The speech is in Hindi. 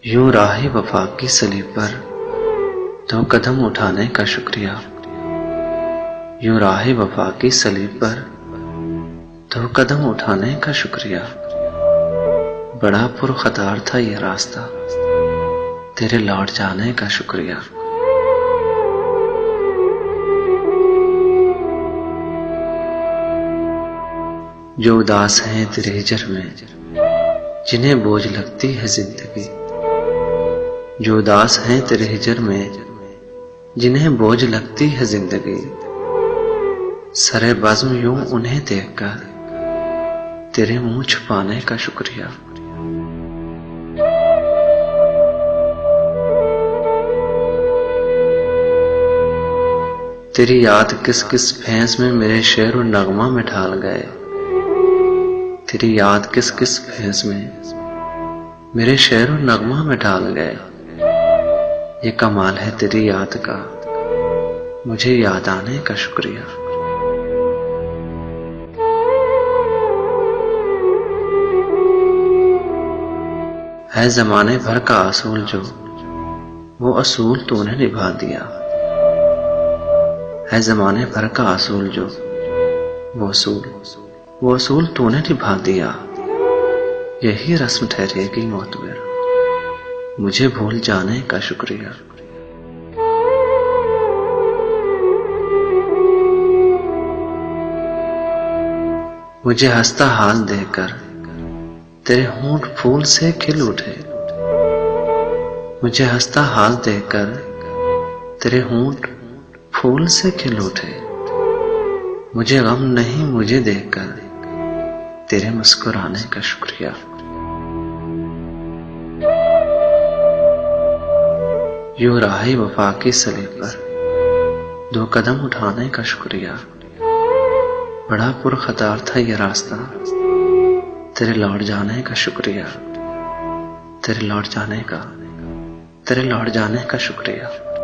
यूं राह वफा की सलीब पर दो कदम उठाने का शुक्रिया। यूं राह वफा की सलीब पर दो कदम उठाने का शुक्रिया। बड़ा पुरखतार था ये रास्ता, तेरे लौट जाने का शुक्रिया। जो उदास हैं तेरे हिजर में, जिन्हें बोझ लगती है जिंदगी। जो उदास हैं तेरे हिजर में, जिन्हें बोझ लगती है जिंदगी। सरे बज़्म यूं उन्हें देखकर तेरे मुंह छुपाने का शुक्रिया। तेरी याद किस किस भैंस में मेरे शेर और नगमा में ढाल गए। तेरी याद किस किस भैंस में मेरे शेर और नगमा में ढाल गए। ये कमाल है तेरी याद का, मुझे याद आने का शुक्रिया। है जमाने भर का असूल जो, वो असूल तूने निभा दिया। है जमाने भर का असूल जो, वो असूल तूने निभा दिया। यही रस्म ठहरेगी मौत में, मुझे भूल जाने का शुक्रिया। मुझे हंसता हाल देकर तेरे होंठ फूल से खिल उठे। मुझे हंसता हाल देकर तेरे होंठ फूल से खिल उठे। मुझे गम नहीं मुझे देखकर तेरे मुस्कुराने का शुक्रिया। यूं राह वफा की सलीब पर दो कदम उठाने का शुक्रिया। बड़ा पुरखतार था ये रास्ता, तेरे लौट जाने का शुक्रिया। तेरे लौट जाने का शुक्रिया।